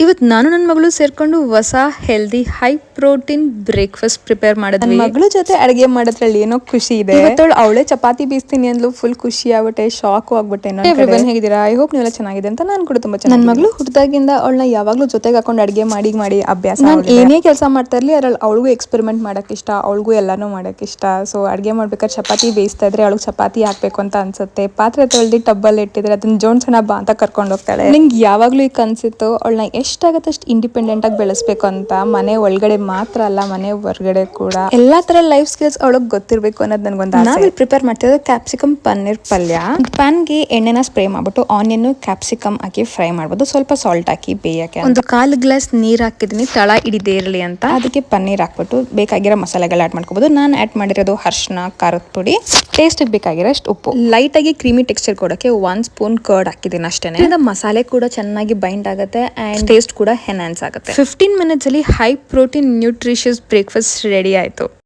ಇವತ್ತು ನಾನು ನನ್ನ ಮಗಳು ಸೇರ್ಕೊಂಡು ಹೊಸ healthy high protein breakfast prepare ಮಾಡಿದ್ವಿ. ನನ್ನ ಮಗಳ ಜೊತೆ ಅಡುಗೆ ಮಾಡೋದ್ರಲ್ಲಿ ಏನೋ ಖುಷಿ ಇದೆ. ಇವತ್ತವಳು ಅವಳೇ ಚಪಾತಿ ಬೀಸ್ತೀನಿ ಅಂದ್ಲು. ಫುಲ್ ಖುಷಿ ಆಗ್ಬಿಟ್ಟೆ, ಶಾಕ್ ಆಗ್ಬಿಟ್ಟೆ. ಎವ್ರಿವನ್ ಹೇಗಿದ್ದೀರಾ? ಐ ಹೋಪ್ ನೀವೆಲ್ಲ ಚೆನ್ನಾಗಿದೆ ಅಂತ. ನಾನು ಕೂಡ ತುಂಬಾ ಚೆನ್ನಾಗಿ. ನನ್ನ ಮಗಳು ಹುಟ್ಟಿದಾಗಿಂದ ಅವಳನ್ನ ಯಾವಾಗಲೂ ಜೊತೆಗೆ ಹಾಕೊಂಡು ಅಡುಗೆ ಮಾಡಿ ಅಭ್ಯಾಸ. ನಾನು ಏನೇ ಕೆಲಸ ಮಾಡ್ತಾ ಇರಲಿ ಅದ್ರಲ್ಲಿ ಅವಳಿಗೂ ಎಕ್ಸ್ಪೆರಿಮೆಂಟ್ ಮಾಡಕ್ ಇಷ್ಟ, ಅವಳಿಗೂ ಎಲ್ಲಾನು ಮಾಡಕ್ ಇಷ್ಟ. ಸೊ ಅಡುಗೆ ಮಾಡ್ಬೇಕಾದ್ರೆ ಚಪಾತಿ ಬೇಯಿಸ್ತಾ ಇದ್ರೆ ಅವಳಿಗೆ ಚಪಾತಿ ಹಾಕ್ಬೇಕು ಅಂತ ಅನ್ಸುತ್ತೆ. ಪಾತ್ರೆ ತೊಳ್ದು ಟಬ್ಬಲ್ಲಿ ಇಟ್ಟಿದ್ರೆ ಅದನ್ನ ಜೋಡ್ಸೋಣ ಬಾ ಅಂತ ಕರ್ಕೊಂಡು ಹೋಗ್ತಾಳೆ. ನಿಂಗೆ ಯಾವಾಗ್ಲೂ ಈ ಕನ್ಸಿತ್ತು ಅವಳನ್ನ ಎಷ್ಟಾಗತ್ತೆ ಅಷ್ಟು ಇಂಡಿಪೆಂಡೆಂಟ್ ಆಗಿ ಬೆಳೆಸ್ಬೇಕು ಅಂತ. ಮನೆ ಒಳಗಡೆ ಮಾತ್ರ ಅಲ್ಲ, ಮನೆ ಹೊರಗಡೆ ಕೂಡ ಎಲ್ಲಾ ತರ ಲೈಫ್ ಸ್ಕಿಲ್ಸ್ ಅವಳಿಗೆ ಗೊತ್ತಿರ್ಬೇಕು ಅನ್ನೋದು ನನಗೊಂದು. ನಾವಿಲ್ಲಿ ಪ್ರಿಪೇರ್ ಮಾಡ್ತಿರೋದು ಕ್ಯಾಪ್ಸಿಕಮ್ ಪನ್ನೀರ್ ಪಲ್ಯ. ಪ್ಯಾನ್ಗೆ ಎಣ್ಣೆನ ಸ್ಪ್ರೇ ಮಾಡ್ಬಿಟ್ಟು ಆನಿಯನ್ ಕ್ಯಾಪ್ಸಿಕಮ್ ಹಾಕಿ ಫ್ರೈ ಮಾಡ್ಬೋದು. ಸ್ವಲ್ಪ ಸಾಲ್ಟ್ ಹಾಕಿ ಬೇಯಕ್ಕೆ ಒಂದು 1/4 ಗ್ಲಾಸ್ ನೀರ್ ಹಾಕಿದೀನಿ, ತಳ ಹಿಡಿದೇ ಇರಲಿ ಅಂತ. ಅದಕ್ಕೆ ಪನ್ನೀರ್ ಹಾಕ್ಬಿಟ್ಟು ಬೇಕಾಗಿರೋ ಮಸಾಲೆಗಳು ಆಡ್ ಮಾಡ್ಕೋಬಹುದು. ನಾನು ಆಡ್ ಮಾಡಿರೋದು ಅರಿಶಿನ, ಖಾರದ ಪುಡಿ, ಟೇಸ್ಟ್ ಬೇಕಾಗಿರೋ ಅಷ್ಟು ಉಪ್ಪು, ಲೈಟ್ ಆಗಿ ಕ್ರೀಮಿ ಟೆಕ್ಸ್ಚರ್ ಕೊಡೋಕೆ 1 ಸ್ಪೂನ್ ಕರ್ಡ್ ಹಾಕಿದ್ದೀನಿ ಅಷ್ಟೇ. ಮಸಾಲೆ ಕೂಡ ಚೆನ್ನಾಗಿ ಬೈಂಡ್ ಆಗುತ್ತೆ ಅಂಡ್ ಟೇಸ್ಟ್ ಕೂಡ ಎನ್ಹಾನ್ಸ್ ಆಗುತ್ತೆ. 15 ಮಿನಿಟ್ಸ್ ಅಲ್ಲಿ high protein nutritious breakfast ready ಆಯ್ತು.